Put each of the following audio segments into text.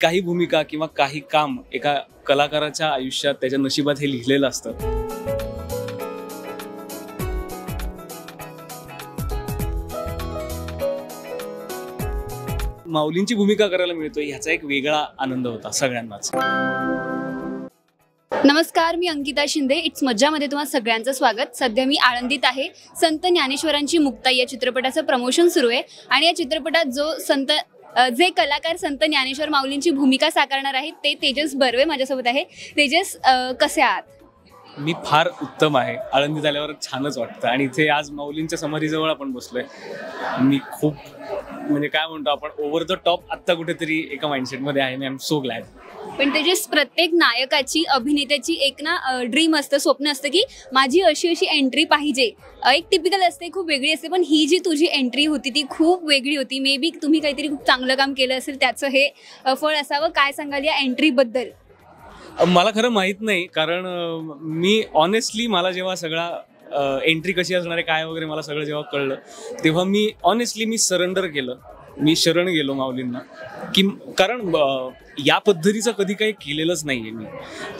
काही भूमिका किंवा काही काम एका कलाकाराच्या आयुष्यात त्याच्या नशिबात हे लिहिलेलं असतं. माऊलींची भूमिका करायला मिळतोय ह्याचा एक वेगळा आनंद होता सगळ्यांनाच. नमस्कार, मी अंकिता शिंदे. इट्स मज्जामध्ये तुम्हा सगळ्यांचं स्वागत. सध्या मी आळंदीत आहे. संत ज्ञानेश्वरांची मुक्ताई या चित्रपटाचं प्रमोशन सुरू आहे आणि या चित्रपटात जे कलाकार संत ज्ञानेश्वर माऊलींची भूमिका साकारणार आहेत ते तेजस बर्वे माझ्यासोबत आहे. तेजस, कसे आहात? मी फार उत्तम आहे. आळंदीत आल्यावर छानच वाटतं आणि इथे आज माऊलींच्या समाधीजवळ आपण बसलोय. मी खूप म्हणजे काय म्हणतो आपण ओव्हर द टॉप आत्ता कुठेतरी एका माइंडसेटमध्ये आहे. I am so glad. पण तेजस, प्रत्येक नायकाची अभिनेत्याची एक ड्रीम असतं, स्वप्न असतं की माझी अशी एंट्री पाहिजे. एक टिपिकल असते, खूप वेगळी असते. पण ही जी तुझी एंट्री होती ती खूप वेगळी होती. मे बी तुम्ही काहीतरी खूप चांगलं काम केलं असेल, त्याचं हे फळ असावं. काय सांगाल या एंट्रीबद्दल? मला खरं माहीत नाही, कारण मी ऑनेस्टली मला जेव्हा सगळा एंट्री कशी असणार आहे काय वगैरे मला सगळं जेव्हा कळलं तेव्हा मी सरेंडर केलं. मी शरण गेलो माऊलींना की कारण या पद्धतीचं कधी काही केलेलंच नाही आहे मी.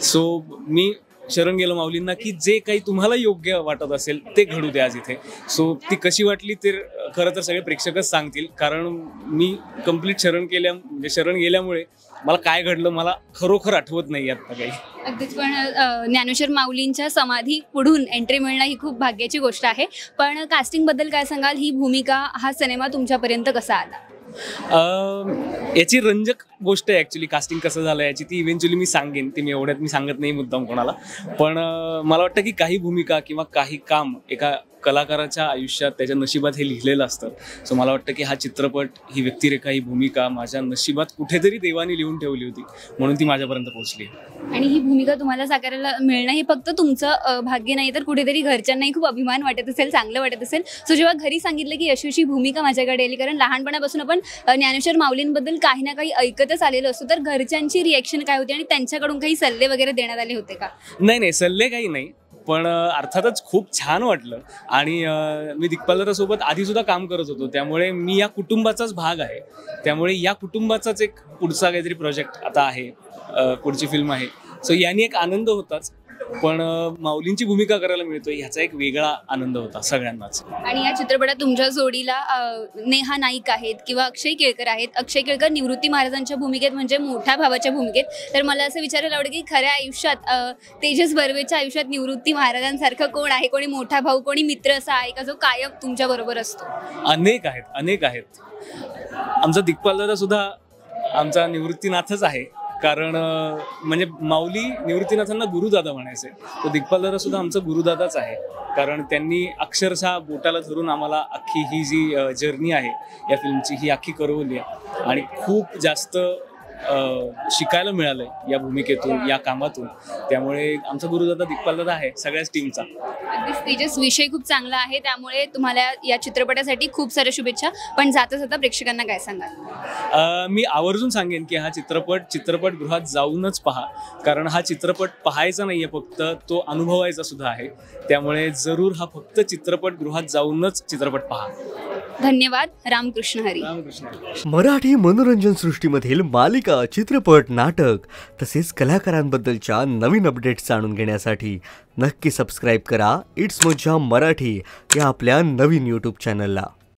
सो मी शरण गेलो माऊलींना की जे काही तुम्हाला योग्य वाटत असेल ते घडू द्या आज इथे. सो ती कशी वाटली ते खरं तर सगळे प्रेक्षकच सांगतील, कारण मी कम्प्लीट शरण गेल्यामुळे मला काय घडलं मला खरोखर आठवत नाही आता काही. अगदीच. पण ज्ञानेश्वर माऊलींच्या समाधी पुढून एंट्री मिळणं ही खूप भाग्याची गोष्ट आहे. पण कास्टिंगबद्दल काय सांगाल? ही भूमिका, हा सिनेमा तुमच्यापर्यंत कसा आला? याची रंजक गोष्ट आहे ॲक्च्युली. कास्टिंग कसं झालं याची ती इव्हेंच्युअली मी सांगेन. ती एवढ्यात मी सांगत नाही मुद्दाम कोणाला. पण मला वाटतं की काही भूमिका किंवा काही काम एका कलाकाराच्या आयुष्यात त्याच्या नशिबात हे लिहिलेलं असतं. सो मला वाटतं की हा चित्रपट, ही व्यक्तिरेखा, ही भूमिका माझ्या नशिबात कुठेतरी देवाने लिहून ठेवली होती म्हणून ती माझ्यापर्यंत पोहोचली. आणि ही भूमिका तुम्हाला साकारायला मिळणं हे फक्त तुमचं भाग्य नाही, तर कुठेतरी घरच्यांनाही खूप अभिमान वाटत असेल, चांगलं वाटत असेल. सो जेव्हा घरी सांगितलं की अशी भूमिका माझ्याकडे आली, कारण लहानपणापासून आपण ज्ञानेश्वर माऊलींबद्दल काही ना काही ऐकतच आलेलो असतो, तर घरच्यांची रिॲक्शन काय होती आणि त्यांच्याकडून काही सल्ले वगैरे देण्यात आले होते का? नाही, सल्ले काही नाही, पण अर्थातच खूप छान वाटलं. आणि मी दिग्पालदारासोबत आधीसुद्धा काम करत होतो, त्यामुळे मी या कुटुंबाचाच भाग आहे. त्यामुळे या कुटुंबाचाच एक पुढचा काहीतरी प्रोजेक्ट आता आहे, पुढची फिल्म आहे. सो याने एक आनंद होताच, पण माऊलींची भूमिका करायला मिळतोय ह्याचा एक वेगळा आनंद होता सगळ्यांनाच. आणि या चित्रपटात तुमच्या जोडीला नेहा नाईक आहेत किंवा अक्षय केळकर आहेत. अक्षय केळकर निवृत्ती महाराजांच्या भूमिकेत, म्हणजे मोठ्या भावाच्या भूमिकेत. तर मला असं विचारायला आवडेल की खऱ्या आयुष्यात तेजस बर्वेच्या आयुष्यात निवृत्ती महाराजांसारखं कोण आहे? कोणी मोठा भाऊ, कोणी मित्र असा आहे का जो कायम तुमच्या बरोबर असतो? अनेक आहेत. आमचा दिग्पालदादा सुद्धा आमचा निवृत्तीनाथच आहे, कारण म्हणजे माऊली निवृत्तीनाथांना गुरुदादा म्हणायचे. तो दिग्पालदादा सुद्धा आमचा गुरुदादाच आहे, कारण त्यांनी अक्षरशः बोटाला धरून आम्हाला अख्खी ही जी जर्नी आहे या फिल्मची ही अख्खी करवली आहे. आणि खूप जास्त शिकायला मिळालंय या भूमिकेतून, या कामातून. त्यामुळे आमचा गुरुदादा दिग्पालदादा आहे सगळ्याच टीमचा. तेजस, विषय खूप चांगला आहे, त्यामुळे तुम्हाला या चित्रपटासाठी खूप साऱ्या शुभेच्छा. पण जाता प्रेक्षकांना काय सांगाल? मी आवर्जून सांगेन की हा चित्रपटगृहात जाऊनच पहा, कारण हा चित्रपट पाहायचा नाहीये फक्त, तो अनुभवायचा सुद्धा आहे. त्यामुळे जरूर हा फक्त चित्रपटगृहात जाऊनच चित्रपट पहा. धन्यवाद. रामकृष्ण हरी. मराठी मनोरंजन सृष्टीमधील मालिका, चित्रपट, नाटक तसेच कलाकारांबद्दलच्या नवीन अपडेट्स जाणून घेण्यासाठी नक्की सबस्क्राईब करा इट्स मज्जा मराठी या आपल्या नवीन यूट्यूब चॅनलला.